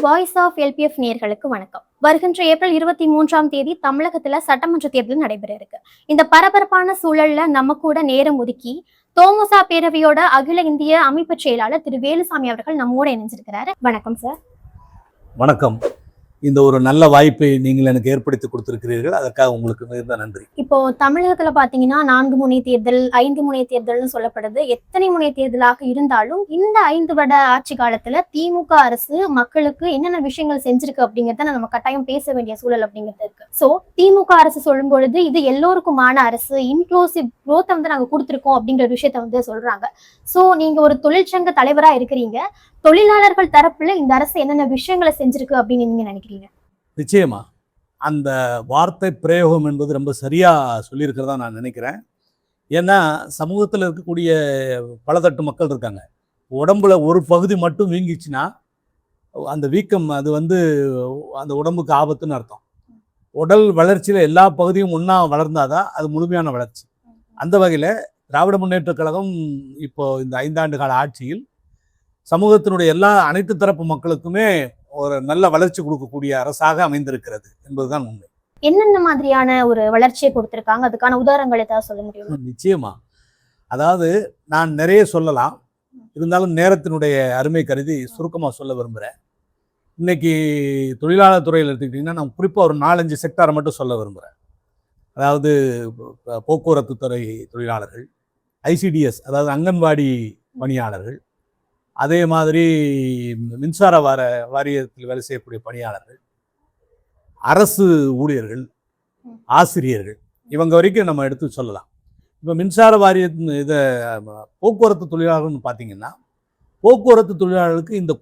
Voice of LPF நேயர்களுக்கு வணக்கம். வருகின்ற ஏப்ரல் 23ஆம் தேதி தமிழகத்துல சட்டமன்ற தேர்தல் நடைபெற இருக்கு. இந்த பரபரப்பான சூழல்ல நம்ம கூட நேரம் ஒதுக்கி தோமுசா பேரவையோட அகில இந்திய அமைப்பு செயலாளர் திரு வேலுசாமி அவர்கள் நம்மோட இணைஞ்சிருக்கிறாரு. வணக்கம் சார். வணக்கம். இந்த ஒரு நல்ல வாய்ப்பை நீங்கள் எனக்கு ஏற்படுத்தி கொடுத்திருக்கிறீர்கள். அதற்காக உங்களுக்கு மிகுந்த நன்றி. இப்போ தமிழகத்துல பாத்தீங்கன்னா 4 முனை தேர்தல், 5 முனை தேர்தல்னு சொல்லப்படுது. எத்தனை முனை தேர்தலாக இருந்தாலும் இந்த 5 வருட ஆட்சி காலத்துல திமுக அரசு மக்களுக்கு என்னென்ன விஷயங்கள் செஞ்சிருக்கு அப்படிங்கறத நம்ம கட்டாயம் பேச வேண்டிய சூழல் அப்படிங்கிறது இருக்கு. சோ திமுக அரசு சொல்லும் பொழுது இது எல்லோருக்குமான அரசு, இன்க்ளூசிவ் குரோத்தை நாங்க கொடுத்துருக்கோம் அப்படிங்கிற விஷயத்த சொல்றாங்க. சோ நீங்க ஒரு தொழிற்சங்க தலைவரா இருக்கிறீங்க. தொழிலாளர்கள் தரப்புல இந்த அரசு என்னென்ன விஷயங்களை செஞ்சிருக்கு அப்படின்னு நீங்க நினைக்கிறீங்க? நிச்சயமா அந்த வார்த்தை பிரயோகம் என்பது ரொம்ப சரியா சொல்லியிருக்கிறதா நான் நினைக்கிறேன். ஏன்னா சமூகத்தில் இருக்கக்கூடிய பலதட்டு மக்கள் இருக்காங்க. உடம்புல ஒரு பகுதி மட்டும் வீங்கிச்சுன்னா அந்த வீக்கம் அது அந்த உடம்புக்கு ஆபத்துன்னு அர்த்தம். உடல் வளர்ச்சியில் எல்லா பகுதியும் ஒன்றா வளர்ந்தாதான் அது முழுமையான வளர்ச்சி. அந்த வகையில் திராவிட முன்னேற்ற கழகம் இப்போ இந்த 5 ஆண்டு கால ஆட்சியில் சமூகத்தினுடைய அனைத்து தரப்பு மக்களுக்குமே ஒரு நல்ல வளர்ச்சி கொடுக்கக்கூடிய அரசாக அமைந்திருக்கிறது என்பதுதான் உண்மை. என்னென்ன மாதிரியான ஒரு வளர்ச்சியை கொடுத்திருக்காங்க? அதுக்கான உதாரணங்களை தான் சொல்ல முடியும்? நிச்சயமா. அதாவது நான் நிறைய சொல்லலாம், இருந்தாலும் நேரத்தினுடைய அருமை கருதி சுருக்கமாக சொல்ல விரும்புகிறேன். இன்னைக்கு தொழிலாளர் துறையில் எடுத்துக்கிட்டிங்கன்னா நான் குறிப்பாக ஒரு 4-5 செக்டாரை மட்டும் சொல்ல விரும்புகிறேன். அதாவது போக்குவரத்து துறை தொழிலாளர்கள், ஐசிடிஎஸ் அதாவது அங்கன்வாடி பணியாளர்கள், அதே மாதிரி மின்சார வாரியத்தில் வேலை செய்யக்கூடிய பணியாளர்கள், அரசு ஊழியர்கள், ஆசிரியர்கள், இவங்க வரைக்கும் நம்ம எடுத்து சொல்லலாம். இப்போ மின்சார வாரிய போக்குவரத்து தொழிலாளர்கள்னு பார்த்தீங்கன்னா, போக்குவரத்து தொழிலாளர்களுக்கு இந்த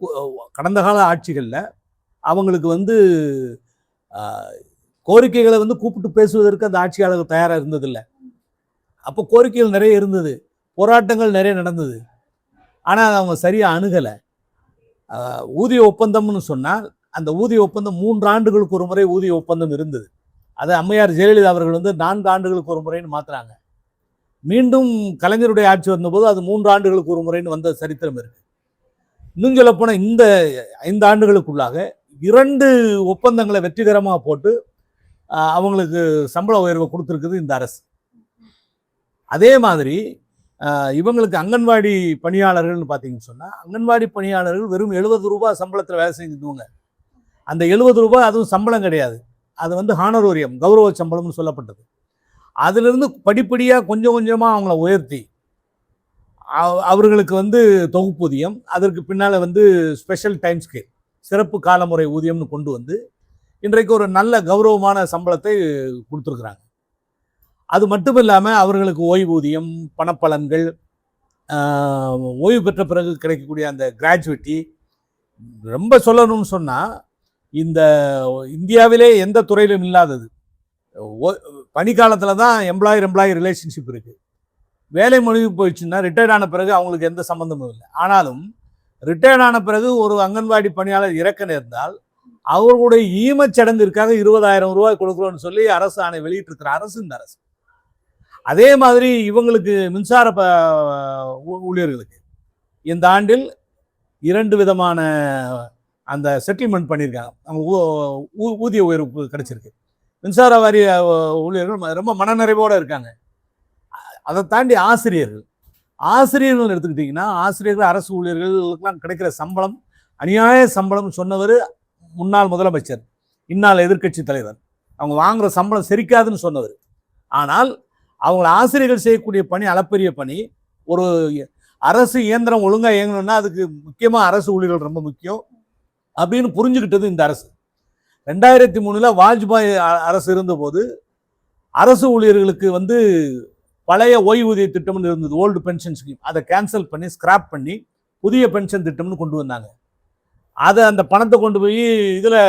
கடந்த கால ஆட்சிகளில் அவங்களுக்கு கோரிக்கைகளை கூப்பிட்டு பேசுவதற்கு அந்த ஆட்சியாளர்கள் தயாராக இருந்ததில்லை. அப்போ கோரிக்கைகள் நிறைய இருந்தது, போராட்டங்கள் நிறைய நடந்தது. ஆனால் அவங்க சரியாக அணுகலை. ஊதிய ஒப்பந்தம்னு சொன்னால் அந்த ஊதிய ஒப்பந்தம் 3 ஆண்டுகளுக்கு ஒரு முறை ஊதிய ஒப்பந்தம் இருந்தது. அதை அம்மையார் ஜெயலலிதா அவர்கள் 4 ஆண்டுகளுக்கு ஒரு முறைன்னு மாற்றுறாங்க. மீண்டும் கலைஞருடைய ஆட்சி வந்தபோது அது 3 ஆண்டுகளுக்கு ஒரு முறைன்னு வந்த சரித்திரம் இருக்கு. இன்னும் சொல்லப்போனால் இந்த 5 ஆண்டுகளுக்குள்ளாக 2 ஒப்பந்தங்களை வெற்றிகரமாக போட்டு அவங்களுக்கு சம்பள உயர்வை கொடுத்துருக்குது இந்த அரசு. அதே மாதிரி இவங்களுக்கு அங்கன்வாடி பணியாளர்கள்னு பார்த்தீங்கன்னு சொன்னால், அங்கன்வாடி பணியாளர்கள் வெறும் 70 ரூபாய் சம்பளத்தில் வேலை செஞ்சுக்குவாங்க. அந்த 70 ரூபாய் அதுவும் சம்பளம் கிடையாது, அது ஹானரோரியம், கௌரவ சம்பளம்னு சொல்லப்பட்டது. அதிலிருந்து படிப்படியாக கொஞ்சம் கொஞ்சமாக அவங்கள உயர்த்தி அவர்களுக்கு தொகுப்பூதியம், அதற்கு பின்னால் ஸ்பெஷல் டைம் ஸ்கேல், சிறப்பு காலமுறை ஊதியம்னு கொண்டு இன்றைக்கு ஒரு நல்ல கௌரவமான சம்பளத்தை கொடுத்துருக்குறாங்க. அது மட்டும் இல்லாமல் அவர்களுக்கு ஓய்வூதியம், பணப்பலன்கள், ஓய்வு பெற்ற பிறகு கிடைக்கக்கூடிய அந்த கிராஜுவிட்டி, ரொம்ப சொல்லணும்னு சொன்னால் இந்த இந்தியாவிலே எந்த துறையிலும் இல்லாதது. பணிக்காலத்தில் தான் எம்ப்ளாயி ரிலேஷன்ஷிப் இருக்குது. வேலை முடிவு போயிடுச்சுன்னா ரிட்டையர்ட் ஆன பிறகு அவங்களுக்கு எந்த சம்மந்தமும் இல்லை. ஆனாலும் ரிட்டையர்ட் ஆன பிறகு ஒரு அங்கன்வாடி பணியாளர் இறக்க நேர்ந்தால் அவர்களுடைய ஈமச்சடங்கிற்காக 20,000 ரூபாய் கொடுக்குறோன்னு சொல்லி அரசு ஆணை வெளியிட்டிருக்கிற அரசு இந்த அரசு. அதே மாதிரி இவங்களுக்கு மின்சார ஊழியர்களுக்கு இந்த ஆண்டில் 2 விதமான அந்த செட்டில்மெண்ட் பண்ணியிருக்காங்க. அவங்க ஊதிய உயர்வு கிடைச்சிருக்கு. மின்சார வாரிய ஊழியர்கள் ரொம்ப மனநிறைவோடு இருக்காங்க. அதை தாண்டி ஆசிரியர்கள் எடுத்துக்கிட்டிங்கன்னா, ஆசிரியர்கள், அரசு ஊழியர்களுக்கெல்லாம் கிடைக்கிற சம்பளம் அநியாய சம்பளம் சொன்னவர் முன்னாள் முதலமைச்சர், இந்நாள் எதிர்க்கட்சி தலைவர். அவங்க வாங்குகிற சம்பளம் செரிக்காதுன்னு சொன்னவர். ஆனால் அவங்கள ஆசிரியர்கள் செய்யக்கூடிய பணி அளப்பரிய பணி. ஒரு அரசு இயந்திரம் ஒழுங்காக இயங்கணும்னா அதுக்கு முக்கியமாக அரசு ஊழியர்கள் ரொம்ப முக்கியம் அப்படின்னு புரிஞ்சுக்கிட்டது இந்த அரசு. 2003 வாஜ்பாய் அரசு இருந்தபோது அரசு ஊழியர்களுக்கு பழைய ஓய்வூதிய திட்டம்னு இருந்தது, ஓல்டு பென்ஷன் ஸ்கீம். அதை கேன்சல் பண்ணி ஸ்கிராப் பண்ணி புதிய பென்ஷன் திட்டம்னு கொண்டு வந்தாங்க. அதை அந்த பணத்தை கொண்டு போய் இதில்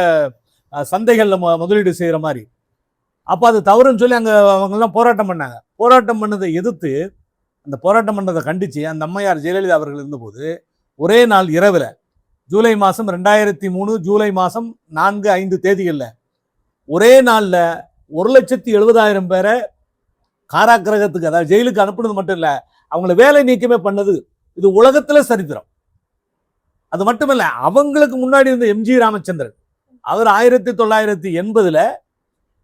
சந்தைகளில் முதலீடு செய்கிற மாதிரி. அப்போ அது தவறுன்னு சொல்லி அவங்கெல்லாம் போராட்டம் பண்ணாங்க. போராட்டம் பண்ணதை எதிர்த்து, அந்த போராட்டம் பண்ணதை கண்டித்து அந்த அம்மையார் ஜெயலலிதா அவர்கள் இருந்தபோது ஒரே நாள் இரவில் ஜூலை மாதம் 2003 ஜூலை மாதம் 4-5 தேதிகளில் ஒரே நாளில் 1,70,000 பேரை காராக்கிரகத்துக்கு, அதாவது ஜெயிலுக்கு அனுப்புனது மட்டும் இல்லை, அவங்கள வேலை நீக்கமே பண்ணது. இது உலகத்தில் சரித்திரம். அது மட்டுமல்ல, அவங்களுக்கு முன்னாடி இருந்த எம்ஜி ராமச்சந்திரன், அவர் 1980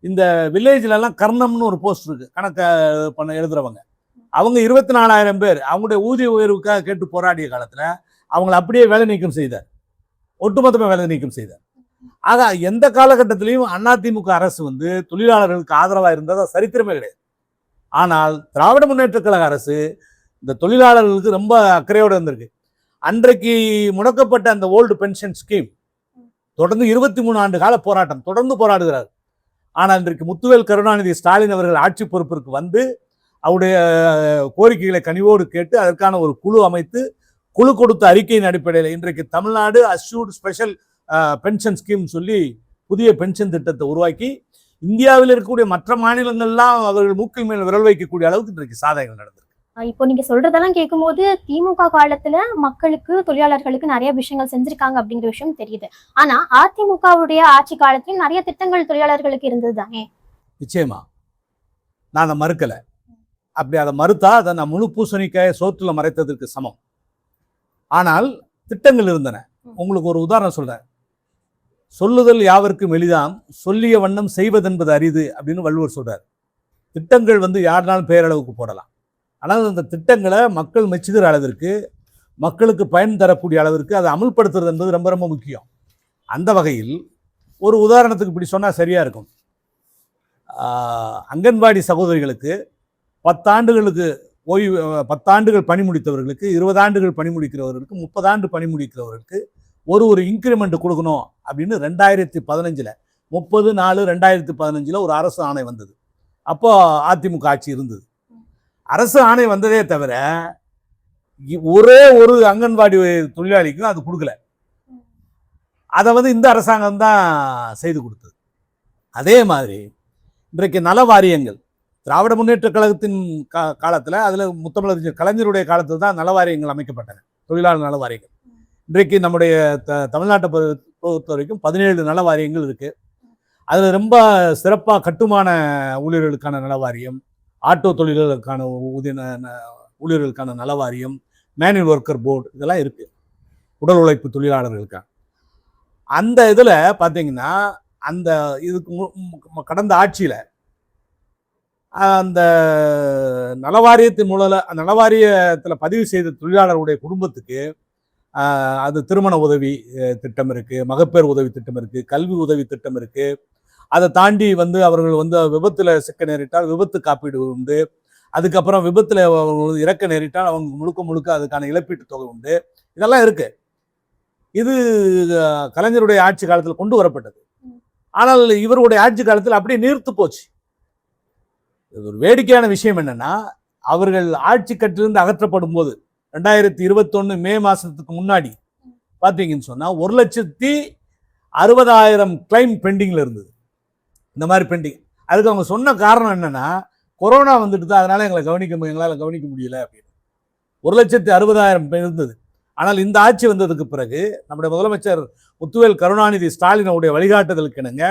இந்த வில்லேஜ்ல எல்லாம் கர்ணம்னு ஒரு போஸ்ட் இருக்கு, கணக்க பண்ண எழுதுறவங்க. அவங்க 24,000 பேர் அவங்களுடைய ஊதிய உயர்வுக்காக கேட்டு போராடிய காலத்துல அவங்களை அப்படியே வேலை நீக்கம் செய்தார், ஒட்டுமொத்தமாக வேலை நீக்கம் செய்தார். ஆக எந்த காலகட்டத்திலையும் அதிமுக அரசு வந்து தொழிலாளர்களுக்கு ஆதரவா இருந்ததா சரித்திரமே கிடையாது. ஆனால் திராவிட முன்னேற்ற கழக அரசு இந்த தொழிலாளர்களுக்கு ரொம்ப அக்கறையோடு இருந்திருக்கு. அன்றைக்கு முடக்கப்பட்ட அந்த ஓல்டு பென்ஷன் ஸ்கீம் தொடர்ந்து 23 ஆண்டு கால போராட்டம், தொடர்ந்து போராடுகிறார். ஆனால் இன்றைக்கு முத்துவேல் கருணாநிதி ஸ்டாலின் அவர்கள் ஆட்சி பொறுப்பிற்கு வந்து அவருடைய கோரிக்கைகளை கனிவோடு கேட்டு அதற்கான ஒரு குழு அமைத்து, குழு கொடுத்த அறிக்கையின் அடிப்படையில் இன்றைக்கு Tamil Nadu assured special pension scheme சொல்லி புதிய பென்ஷன் திட்டத்தை உருவாக்கி இந்தியாவில் இருக்கக்கூடிய மற்ற மாநிலங்கள்லாம் அவர்கள் மூக்கில் மேல் விரல் வைக்கக்கூடிய அளவுக்கு இன்றைக்கு சாதனைகள் நடந்திருக்கு. இப்போ நீங்க சொல்றதெல்லாம் கேட்கும்போது திமுக காலத்துல மக்களுக்கு, தொழிலாளர்களுக்கு நிறைய விஷயங்கள் செஞ்சிருக்காங்க அப்படிங்கிற விஷயம் தெரியுது. ஆனா அதிமுகவுடைய ஆட்சி காலத்திலும் நிறைய திட்டங்கள் தொழிலாளர்களுக்கு இருந்தது தானே? நிச்சயமா, நான் அதை மறுக்கல. அப்படி அதை மறுத்தா அதை நான் முழு பூசணிக்காய சோற்றுல மறைத்ததற்கு சமம். ஆனால் திட்டங்கள் இருந்தன. உங்களுக்கு ஒரு உதாரணம் சொல்றேன். சொல்லுதல் யாவருக்கும் எளிதாம், சொல்லிய வண்ணம் செய்வதென்பது அரிது அப்படின்னு வள்ளுவர் சொல்றார். திட்டங்கள் வந்து யாருனாலும் பேரளவுக்கு போடலாம். ஆனால் அந்த திட்டங்களை மக்கள் மெச்சுகிற அளவிற்கு, மக்களுக்கு பயன் தரக்கூடிய அளவிற்கு அதை அமல்படுத்துறது என்பது ரொம்ப ரொம்ப முக்கியம். அந்த வகையில் ஒரு உதாரணத்துக்கு இப்படி சொன்னால் சரியா இருக்கும். அங்கன்வாடி சகோதரிகளுக்கு 10 ஆண்டுகளுக்கு ஓய்வு, 10 ஆண்டுகள் பணி முடித்தவர்களுக்கு, 20 ஆண்டுகள் பணி முடிக்கிறவர்களுக்கு, 30 ஆண்டு பணி முடிக்கிறவர்களுக்கு ஒரு இன்க்ரிமெண்ட் கொடுக்கணும் அப்படின்னு 2015 30/4/2015 ஒரு அரசு ஆணை வந்தது. அப்போ அதிமுக ஆட்சி இருந்தது. அரசு ஆணை வந்ததே தவிர ஒரே ஒரு அங்கன்வாடி தொழிலாளிக்கும் அது கொடுக்கல. அதை வந்து இந்த அரசாங்கம் தான் செய்து கொடுத்தது. அதே மாதிரி இன்றைக்கு நல வாரியங்கள், திராவிட முன்னேற்ற கழகத்தின் காலத்தில், அதில் முத்தமிழறிஞர் கலைஞருடைய காலத்தில் தான் நல வாரியங்கள் அமைக்கப்பட்டன, தொழிலாளர் நல வாரியங்கள். இன்றைக்கு நம்முடைய தமிழ்நாட்டை பொறுத்த வரைக்கும் 17 நல வாரியங்கள் இருக்கு. அதில் ரொம்ப சிறப்பாக கட்டுமான ஊழியர்களுக்கான நல வாரியம், ஆட்டோ தொழிலாளர்களுக்கான ஊழியர்களுக்கான நல வாரியம், மேனுவல் ஒர்க்கர் போர்டு, இதெல்லாம் இருக்கு, உடல் உழைப்பு தொழிலாளர்களுக்கான. அந்த இதில் பார்த்தீங்கன்னா அந்த இதுக்கு கடந்த ஆட்சியில் அந்த நலவாரியத்தின் நலவாரியத்தில் பதிவு செய்த தொழிலாளர்களுடைய குடும்பத்துக்கு அது திருமண உதவி திட்டம் இருக்கு, மகப்பேறு உதவி திட்டம் இருக்கு, கல்வி உதவி திட்டம் இருக்கு. அதை தாண்டி வந்து அவர்கள் வந்து விபத்துல சிக்க நேரிட்டால் விபத்து காப்பீடு உண்டு. அதுக்கப்புறம் விபத்துல இறக்க நேரிட்டால் அவங்க முழுக்க அதுக்கான இழப்பீட்டு தொகை உண்டு. இதெல்லாம் இருக்கு. இது கலைஞருடைய ஆட்சி காலத்தில் கொண்டு வரப்பட்டது. ஆனால் இவருடைய ஆட்சி காலத்தில் அப்படியே நீர்த்து போச்சு. ஒரு வேடிக்கையான விஷயம் என்னன்னா, அவர்கள் ஆட்சி கட்டிலிருந்து அகற்றப்படும் போது 2021 மே மாசத்துக்கு முன்னாடி பார்த்தீங்கன்னு சொன்னா 1,60,60,000 கிளைம் பெண்டிங்ல இருந்தது. இந்த மாதிரி பெண்டிங். அதுக்கு அவங்க சொன்ன காரணம் என்னன்னா, கொரோனா வந்துட்டு தான், அதனால எங்களால் கவனிக்க முடியல அப்படின்னு. 1,60,60,000 இருந்தது. ஆனால் இந்த ஆட்சி வந்ததுக்கு பிறகு நம்முடைய முதலமைச்சர் முத்துவேல் கருணாநிதி ஸ்டாலினுடைய வழிகாட்டுதலுக்கு இணங்க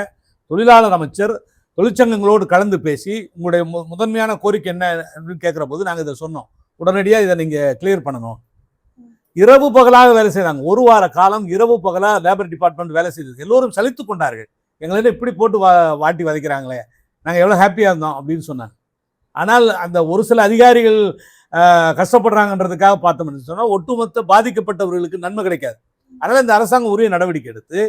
தொழிலாளர் அமைச்சர் தொழிற்சங்கங்களோடு கலந்து பேசி, உங்களுடைய முதன்மையான கோரிக்கை என்ன அப்படின்னு கேட்குற போது நாங்கள் இதை சொன்னோம், உடனடியாக இதை நீங்கள் கிளியர் பண்ணணும். இரவு பகலாக வேலை செய்தாங்க. 1 வார காலம் இரவு பகலாக லேபர் டிபார்ட்மெண்ட் வேலை செய்தது. எல்லோரும் சலித்து கொண்டார்கள். எங்களை இப்படி போட்டு வாட்டி வதைக்கிறாங்களே, நாங்கள் எவ்வளோ ஹாப்பியாக இருந்தோம் அப்படின்னு சொன்னாங்க. ஆனால் அந்த ஒரு சில அதிகாரிகள் கஷ்டப்படுறாங்கன்றதுக்காக பார்த்தோம்னு சொன்னால் ஒட்டுமொத்த பாதிக்கப்பட்டவர்களுக்கு நன்மை கிடைக்காது. அதனால் இந்த அரசாங்கம் உரிய நடவடிக்கை எடுத்து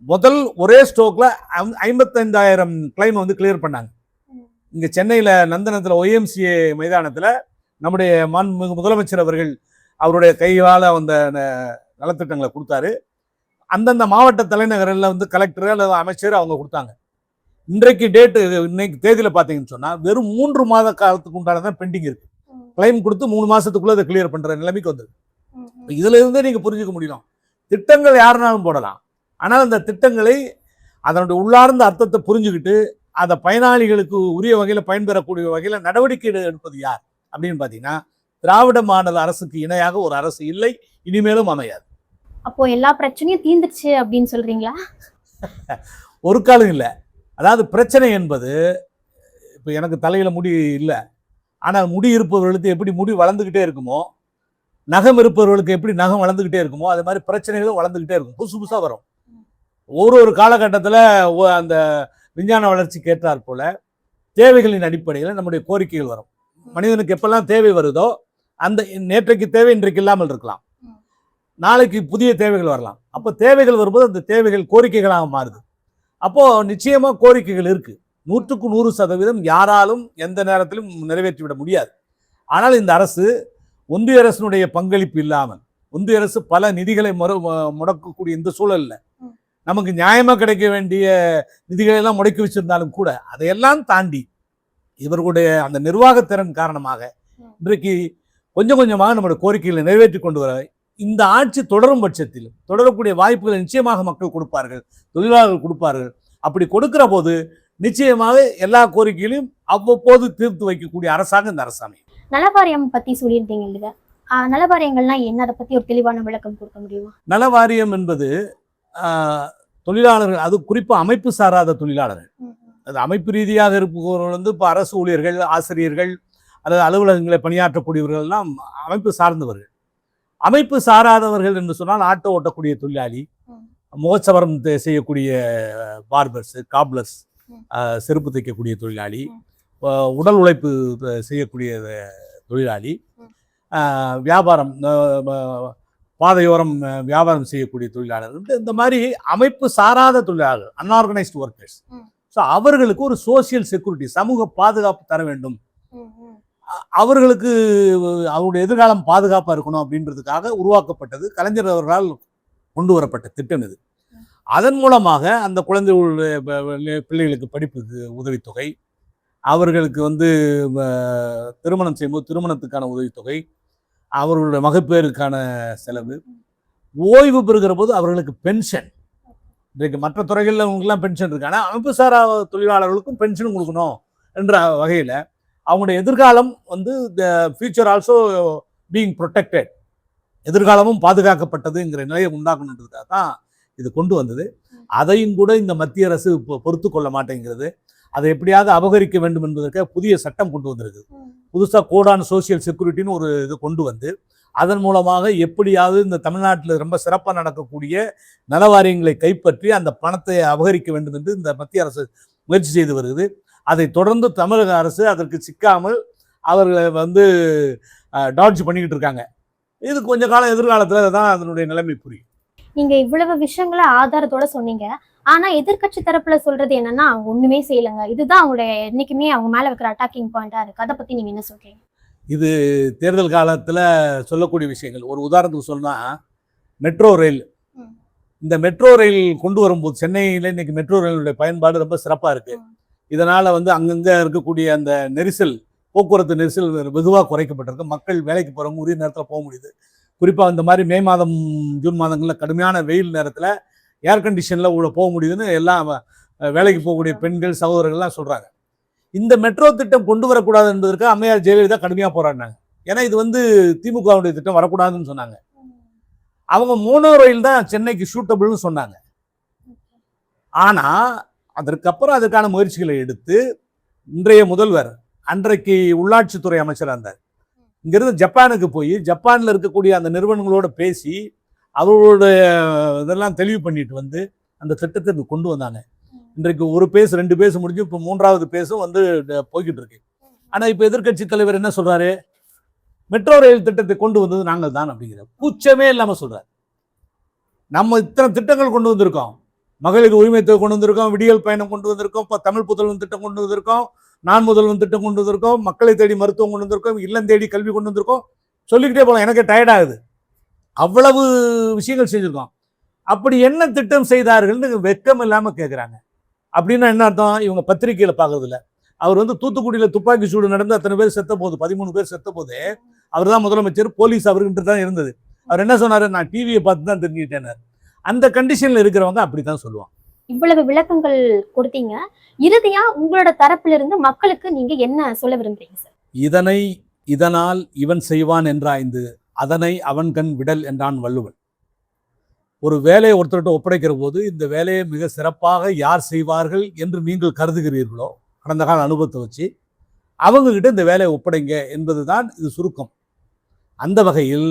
முதல் ஒரே ஸ்டோக்கில் 55,000 கிளைமை வந்து கிளியர் பண்ணாங்க. இங்கே சென்னையில் நந்தனத்தில் OMCA மைதானத்தில் நம்முடைய மாண்புமிகு முதலமைச்சர் அவர்கள் அவருடைய கையால் அந்த நலத்திட்டங்களை கொடுத்தாரு. அந்தந்த மாவட்ட தலைநகரில் வந்து கலெக்டர் அல்லது அமைச்சர் அவங்க கொடுத்தாங்க. இன்றைக்கு இன்னைக்கு தேதியில் பார்த்தீங்கன்னு சொன்னால் வெறும் 3 மாத காலத்துக்கு உண்டானதான் பெண்டிங் இருக்கு. கிளைம் கொடுத்து 3 மாசத்துக்குள்ள அதை கிளியர் பண்ற நிலைமைக்கு வந்தது. இதுல இருந்தே நீங்க புரிஞ்சுக்க முடியும், திட்டங்கள் யாருனாலும் போடலாம். ஆனால் அந்த திட்டங்களை அதனுடைய உள்ளார்ந்த அர்த்தத்தை புரிஞ்சுக்கிட்டு அதை பயனாளிகளுக்கு உரிய வகையில் பயன்பெறக்கூடிய வகையில் நடவடிக்கை எடுப்பது யார் அப்படின்னு பார்த்தீங்கன்னா, திராவிட மாடல் அரசுக்கு இணையாக ஒரு அரசு இல்லை, இனிமேலும் அமையாது. அப்போ எல்லா பிரச்சனையும் தீர்ந்துச்சு அப்படின்னு சொல்றீங்களா? ஒரு காலம் இல்லை. அதாவது பிரச்சனை என்பது, இப்போ எனக்கு தலையில முடி இல்லை, ஆனால் முடி இருப்பவர்களுக்கு எப்படி முடி வளர்ந்துக்கிட்டே இருக்குமோ நகம் இருப்பவர்களுக்கு எப்படி நகம் வளர்ந்துக்கிட்டே இருக்குமோ அது மாதிரி பிரச்சனைகளும் வளர்ந்துக்கிட்டே இருக்கும், புதுசு புதுசாக வரும். ஒரு காலகட்டத்தில் அந்த விஞ்ஞான வளர்ச்சிக்கு ஏற்றாற் போல தேவைகளின் அடிப்படையில் நம்முடைய கோரிக்கைகள் வரும். மனிதனுக்கு எப்பெல்லாம் தேவை வருதோ அந்த நேற்றைக்கு தேவை இன்றைக்கு இல்லாமல் இருக்கலாம், நாளைக்கு புதிய தேவைகள் வரலாம். அப்போ தேவைகள் வரும்போது அந்த தேவைகள் கோரிக்கைகளாக மாறுது. அப்போ நிச்சயமா கோரிக்கைகள் இருக்கு, 100க்கு 100% யாராலும் எந்த நேரத்திலும் நிறைவேற்றிவிட முடியாது. ஆனால் இந்த அரசு ஒன்றிய அரசினுடைய பங்களிப்பு இல்லாமல், ஒன்றிய அரசு பல நிதிகளை முடக்கக்கூடிய இந்த சூழல்ல நமக்கு நியாயமா கிடைக்க வேண்டிய நிதிகளை எல்லாம் முடக்கி வச்சிருந்தாலும் கூட அதையெல்லாம் தாண்டி இவர்களுடைய அந்த நிர்வாகத்திறன் காரணமாக இன்றைக்கு கொஞ்சம் கொஞ்சமாக நம்முடைய கோரிக்கைகளை நிறைவேற்றி கொண்டு வர இந்த ஆட்சி தொடரும் பட்சத்தில் தொடரக்கூடிய வாய்ப்புகளை நிச்சயமாக மக்கள் கொடுப்பார்கள், தொழிலாளர்கள் கொடுப்பார்கள். அப்படி கொடுக்கிற போது நிச்சயமாக எல்லா கோரிக்கைகளையும் அவ்வப்போது தீர்த்து வைக்கக்கூடிய அரசாங்கம் இந்த அரசாங்கம். நலவாரியம் பத்தி சொல்லியிருந்தீங்க இல்லையா, நலவாரியங்கள்லாம் என்ன, அதை பத்தி ஒரு தெளிவான விளக்கம் கொடுக்க முடியுமா? நலவாரியம் என்பது தொழிலாளர்கள், அது குறிப்பாக அமைப்பு சாராத தொழிலாளர்கள், அது அமைப்பு ரீதியாக இருப்பவர்கள் இப்போ அரசு ஊழியர்கள், ஆசிரியர்கள் அல்லது அலுவலகங்களை பணியாற்றக்கூடியவர்கள் எல்லாம் அமைப்பு சார்ந்தவர்கள். அமைப்பு சாராதவர்கள் என்று சொன்னால் ஆட்டோ ஓட்டக்கூடிய தொழிலாளி, முகச்சவரம் செய்யக்கூடிய பார்பர்ஸ், காப்லர்ஸ், செருப்பு தைக்கக்கூடிய தொழிலாளி, உடல் உழைப்பு செய்யக்கூடிய தொழிலாளி, வியாபாரம் பாதையோரம் வியாபாரம் செய்யக்கூடிய தொழிலாளர்கள், இந்த மாதிரி அமைப்பு சாராத தொழிலாளர்கள், அன்ஆர்கனைஸ்டு ஒர்க்கர்ஸ். ஸோ அவர்களுக்கு ஒரு சோசியல் செக்யூரிட்டி, சமூக பாதுகாப்பு தர வேண்டும், அவர்களுக்கு அவருடைய எதிர்காலம் பாதுகாப்பாக இருக்கணும் அப்படின்றதுக்காக உருவாக்கப்பட்டது, கலைஞர் அவர்களால் கொண்டு வரப்பட்ட திட்டம் இது. அதன் மூலமாக அந்த குழந்தைகளுடைய பிள்ளைகளுக்கு படிப்புக்கு உதவித்தொகை, அவர்களுக்கு திருமணம் செய்யும்போது திருமணத்துக்கான உதவித்தொகை, அவர்களுடைய மகப்பேறுக்கான செலவு, ஓய்வு பெறுகிற போது அவர்களுக்கு பென்ஷன். இன்றைக்கு மற்ற துறைகளில் அவங்களுக்குலாம் பென்ஷன் இருக்கு, ஆனால் அமைப்பு சாரா தொழிலாளர்களுக்கும் பென்ஷன் கொடுக்கணும் என்ற வகையில் அவங்களுடைய எதிர்காலம் ஃபியூச்சர் ஆல்சோ பீயிங் ப்ரொடெக்டட், எதிர்காலமும் பாதுகாக்கப்பட்டதுங்கிற நிலையை உண்டாக்கணுன்றதுக்காக தான் இது கொண்டு வந்தது. அதையும் கூட இந்த மத்திய அரசு பொறுத்து கொள்ள மாட்டேங்கிறது. அதை எப்படியாவது அபகரிக்க வேண்டும் என்பதற்காக புதிய சட்டம் கொண்டு வந்திருக்கு. புதுசாக கோடான் சோசியல் செக்யூரிட்டின்னு ஒரு இது கொண்டு வந்து அதன் மூலமாக எப்படியாவது இந்த தமிழ்நாட்டில் ரொம்ப சிறப்பாக நடக்கக்கூடிய நலவாரியங்களை கைப்பற்றி அந்த பணத்தை அபகரிக்க வேண்டும் என்று இந்த மத்திய அரசு முயற்சி செய்து வருகிறது. அதை தொடர்ந்து தமிழக அரசு அதற்கு சிக்காமல் அவர்களை டாட்ஜ் பண்ணிக்கிட்டு இருக்காங்க. இது கொஞ்ச காலம் எதிர்காலத்தில் தான் அதனுடைய நிலைமை புரியும். நீங்க இவ்வளவு விஷயங்களை ஆதாரத்தோட சொன்னீங்க, ஆனா எதிர்கட்சி தரப்புல சொல்றது என்னன்னா அவங்க ஒண்ணுமே செய்யலைங்க, இதுதான் அவங்களுடைய என்னைக்குமே அவங்க மேல வைக்கிற அட்டாக்கிங் பாயிண்டா இருக்கு. அதை பத்தி நீங்க என்ன சொல்றீங்க? இது தேர்தல் காலத்தில் சொல்லக்கூடிய விஷயங்கள். ஒரு உதாரணத்துக்கு சொன்னால் மெட்ரோ ரயில், இந்த மெட்ரோ ரயில் கொண்டு வரும்போது சென்னையில் இன்னைக்கு மெட்ரோ ரயிலுடைய பயன்பாடு ரொம்ப சிறப்பாக இருக்குது. இதனால் அங்கங்கே இருக்கக்கூடிய அந்த நெரிசல், போக்குவரத்து நெரிசல் வெகுவாக குறைக்கப்பட்டிருக்கு. மக்கள் வேலைக்கு போகிறவங்க உரிய நேரத்தில் போக முடியுது. குறிப்பாக இந்த மாதிரி மே மாதம் ஜூன் மாதங்களில் கடுமையான வெயில் நேரத்தில் ஏர் கண்டிஷனில் உள்ள போக முடியுதுன்னு எல்லாம் வேலைக்கு போகக்கூடிய பெண்கள் சகோதரர்கள்லாம் சொல்கிறாங்க. இந்த மெட்ரோ திட்டம் கொண்டு வரக்கூடாது என்பதற்கு அம்மையார் ஜெயலலிதா கடுமையாக போராடினாங்க. ஏன்னா இது திமுகவுடைய திட்டம் வரக்கூடாதுன்னு சொன்னாங்க. அவங்க மோனோ ரயில் தான் சென்னைக்கு சூட்டபிள்னு சொன்னாங்க. ஆனால் அதற்கப்புறம் அதுக்கான முயற்சிகளை எடுத்து இன்றைய முதல்வர், அன்றைக்கு உள்ளாட்சித்துறை அமைச்சராக இருந்தார், இங்கிருந்து ஜப்பானுக்கு போய் ஜப்பானில் இருக்கக்கூடிய அந்த நிறுவனங்களோட பேசி அவர்களுடைய இதெல்லாம் தெளிவு பண்ணிட்டு அந்த திட்டத்தை கொண்டு வந்தாங்க. இன்றைக்கு ஒரு பேஸ் 2 பேஸ் முடிஞ்சு இப்போ 3வது பேஸும் போய்கிட்டு இருக்கு. ஆனால் இப்போ எதிர்கட்சி தலைவர் என்ன சொல்றாரு? மெட்ரோ ரயில் திட்டத்தை கொண்டு வந்தது நாங்கள் தான் அப்படிங்கிற கூச்சமே இல்லாமல் சொல்றாரு. நம்ம இத்தனை திட்டங்கள் கொண்டு வந்திருக்கோம், மகளிர் உரிமை தொகை கொண்டு வந்திருக்கோம், விடியல் பயணம் கொண்டு வந்திருக்கோம், இப்போ தமிழ் புதல்வன் திட்டம் கொண்டு வந்திருக்கோம், நான் முதல்வன் திட்டம் கொண்டு வந்திருக்கோம், மக்களை தேடி மருத்துவம் கொண்டு வந்திருக்கோம், இல்லம் தேடி கல்வி கொண்டு வந்திருக்கோம், சொல்லிக்கிட்டே போகலாம். எனக்கு டயர்டாகுது, அவ்வளவு விஷயங்கள் செஞ்சுருக்கோம். அப்படி என்ன திட்டம் செய்தார்கள்னு வெக்கம் இல்லாமல் கேட்குறாங்க. அப்படின்னா என்ன அர்த்தம்? இவங்க பத்திரிகையில் பார்க்கறது இல்லை. அவர் தூத்துக்குடியில் துப்பாக்கி சூடு நடந்து அத்தனை பேர் செத்த போது, 13 பேர் செத்த போது அவர் தான் முதலமைச்சர், போலீஸ் அவர்கிட்ட தான் இருந்தது. அவர் என்ன சொன்னார்? நான் டிவியை பார்த்து தான் தெரிஞ்சுக்கிட்டேன். அந்த கண்டிஷனில் இருக்கிறவங்க அப்படி தான் சொல்லுவாங்க. இவ்வளவு விளக்கங்கள் கொடுத்தீங்க, இறுதியா உங்களோட தரப்புல இருந்து மக்களுக்கு நீங்க என்ன சொல்ல விரும்புறீங்க சார்? இதனால் இவன் செய்வான் என்றாய்ந்து அதனை அவன் கண் விடல் என்றான் வள்ளுவன். ஒரு வேலையை ஒருத்தர்கிட்ட ஒப்படைக்கிற போது இந்த வேலையை மிக சிறப்பாக யார் செய்வார்கள் என்று நீங்கள் கருதுகிறீர்களோ, கடந்த கால அனுபவத்தை வச்சு அவங்கக்கிட்ட இந்த வேலையை ஒப்படைங்க என்பது தான் இது சுருக்கம். அந்த வகையில்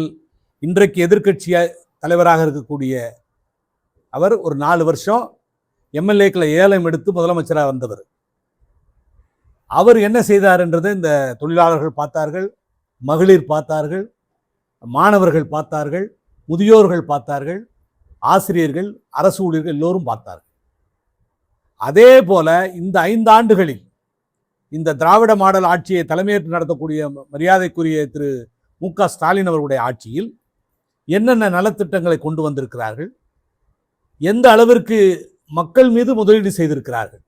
இன்றைக்கு எதிர்க்கட்சி தலைவராக இருக்கக்கூடிய அவர் ஒரு 4 வருஷம் எம்எல்ஏக்களை ஏலம் எடுத்து முதலமைச்சராக வந்தவர். அவர் என்ன செய்தார் என்றதை இந்த தொழிலாளர்கள் பார்த்தார்கள், மகளிர் பார்த்தார்கள், மாணவர்கள் பார்த்தார்கள், முதியோர்கள் பார்த்தார்கள், ஆசிரியர்கள், அரசு ஊழியர்கள் எல்லோரும் பார்த்தார்கள். அதே போல இந்த 5 ஆண்டுகளில் இந்த திராவிட மாடல் ஆட்சியை தலைமையேற்று நடத்தக்கூடிய மரியாதைக்குரிய திரு மு.க. ஸ்டாலின் அவர்களுடைய ஆட்சியில் என்னென்ன நலத்திட்டங்களை கொண்டு வந்திருக்கிறார்கள், எந்த அளவிற்கு மக்கள் மீது முதலீடு செய்திருக்கிறார்கள்.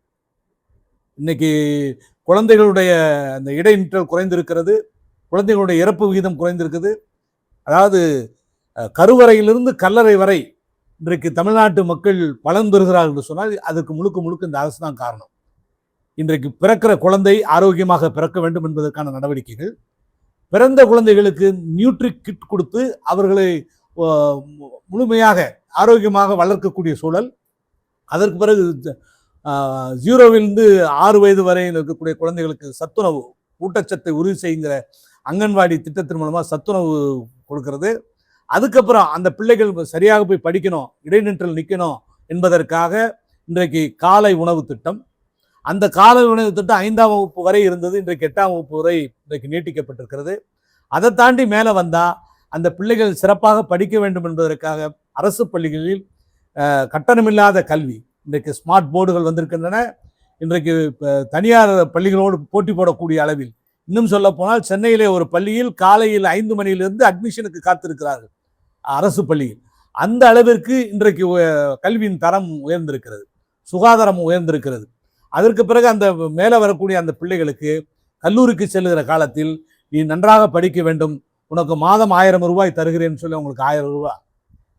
இன்னைக்கு குழந்தைகளுடைய அந்த இடைநிற்றல் குறைந்திருக்கிறது, குழந்தைகளுடைய இறப்பு விகிதம் குறைந்திருக்குது. அதாவது கருவறையிலிருந்து கல்லறை வரை இன்றைக்கு தமிழ்நாட்டு மக்கள் பலன் பெறுகிறார்கள் என்று சொன்னால் அதுக்கு முழுக்க முழுக்க இந்த அரசு தான் காரணம். இன்றைக்கு பிறக்கிற குழந்தை ஆரோக்கியமாக பிறக்க வேண்டும் என்பதற்கான நடவடிக்கைகள், பிறந்த குழந்தைகளுக்கு நியூட்ரி கிட் கொடுத்து அவர்களை முழுமையாக ஆரோக்கியமாக வளர்க்கக்கூடிய சூழல், அதற்கு பிறகு 0விலிருந்து 6 வயது வரையில் இருக்கக்கூடிய குழந்தைகளுக்கு சத்துணவு ஊட்டச்சத்தை உறுதி செய்கிற அங்கன்வாடி திட்டத்தின் மூலமாக சத்துணவு கொடுக்கிறது. அதுக்கப்புறம் அந்த பிள்ளைகள் சரியாக போய் படிக்கணும், இடைநிற்றல் நிற்கணும் என்பதற்காக இன்றைக்கு காலை உணவு திட்டம், அந்த காலை உணவு திட்டம் 5ஆம் வகுப்பு வரை இருந்தது, இன்றைக்கு 8ஆம் வகுப்பு வரை இன்றைக்கு நீட்டிக்கப்பட்டிருக்கிறது. அதை தாண்டி மேலே வந்தால் அந்த பிள்ளைகள் சிறப்பாக படிக்க வேண்டும் என்பதற்காக அரசு பள்ளிகளில் கட்டணமில்லாத கல்வி, இன்றைக்கு ஸ்மார்ட் போர்டுகள் வந்திருக்கின்றன. இன்றைக்கு தனியார் பள்ளிகளோடு போட்டி போடக்கூடிய அளவில், இன்னும் சொல்ல போனால் சென்னையிலே ஒரு பள்ளியில் காலையில் 5 மணியிலிருந்து அட்மிஷனுக்கு காத்திருக்கிறார்கள் அரசு பள்ளியில். அந்த அளவிற்கு இன்றைக்கு கல்வியின் தரம் உயர்ந்திருக்கிறது, சுகாதாரம் உயர்ந்திருக்கிறது. அதற்கு பிறகு அந்த மேலே வரக்கூடிய அந்த பிள்ளைகளுக்கு கல்லூரிக்கு செல்லுகிற காலத்தில் நீ நன்றாக படிக்க வேண்டும், உனக்கு மாதம் 1000 ரூபாய் தருகிறேன்னு சொல்லி உங்களுக்கு 1000 ரூபாய்,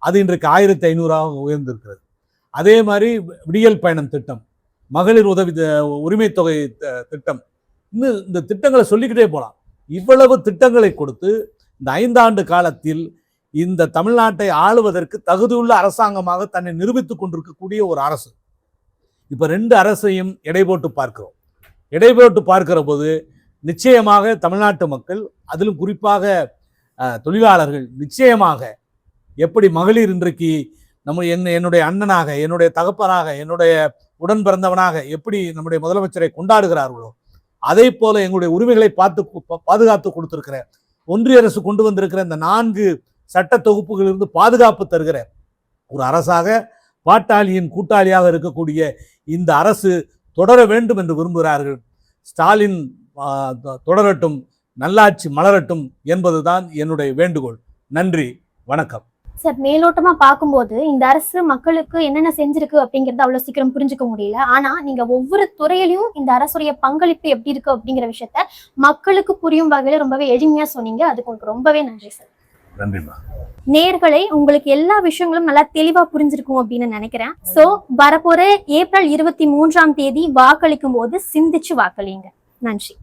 அது இன்றைக்கு 1500 உயர்ந்திருக்கிறது. அதே மாதிரி விடியல் பயணம் திட்டம், மகளிர் உரிமை தொகை திட்டம், இன்னும் இந்த திட்டங்களை சொல்லிக்கிட்டே போகலாம். இவ்வளவு திட்டங்களை கொடுத்து இந்த 5 ஆண்டு காலத்தில் இந்த தமிழ்நாட்டை ஆளுவதற்கு தகுதியுள்ள அரசாங்கமாக தன்னை நிரூபித்துக் கொண்டிருக்கக்கூடிய ஒரு அரசு. இப்போ 2 அரசையும் எடை போட்டு பார்க்கிறோம். எடை போட்டு பார்க்கிற போது நிச்சயமாக தமிழ்நாட்டு மக்கள், அதிலும் குறிப்பாக தொழிலாளர்கள், நிச்சயமாக எப்படி மகளிர் இன்றைக்கு என்னுடைய அண்ணனாக, என்னுடைய தகப்பனாக, என்னுடைய உடன் பிறந்தவனாக எப்படி நம்முடைய முதலமைச்சரை கொண்டாடுகிறார்களோ, அதே போல எங்களுடைய உரிமைகளை பாதுகாத்து கொடுத்திருக்கிற ஒன்றிய அரசு கொண்டு வந்திருக்கிற இந்த 4 சட்ட தொகுப்புகளிலிருந்து பாதுகாப்பு தருகிற ஒரு அரசாக, பாட்டாளியின் கூட்டாளியாக இருக்கக்கூடிய இந்த அரசு தொடர வேண்டும் என்று விரும்புகிறார்கள். ஸ்டாலின் தொடரட்டும், நல்லாட்சி மலரட்டும் என்பதுதான் என்னுடைய வேண்டுகோள். நன்றி, வணக்கம். சார், மேலோட்டமா பார்க்கும்போது இந்த அரசு மக்களுக்கு என்னென்ன செஞ்சிருக்கு அப்படிங்கறது அவ்வளவு சீக்கிரம் புரிஞ்சுக்க முடியல. ஆனா நீங்க ஒவ்வொரு துறையிலையும் இந்த அரசுடைய பங்களிப்பு எப்படி இருக்கு அப்படிங்கிற விஷயத்த மக்களுக்கு புரியும் வகையில ரொம்பவே எளிமையா சொன்னீங்க. அதுக்கு உங்களுக்கு ரொம்பவே நன்றி சார். நன்றிமா. நேயர்களே, உங்களுக்கு எல்லா விஷயங்களும் நல்லா தெளிவா புரிஞ்சிருக்கும் அப்படின்னு நினைக்கிறேன். சோ வரப்போற ஏப்ரல் 23ஆம் தேதி வாக்களிக்கும் போது சிந்திச்சு வாக்களிங்க. நன்றி.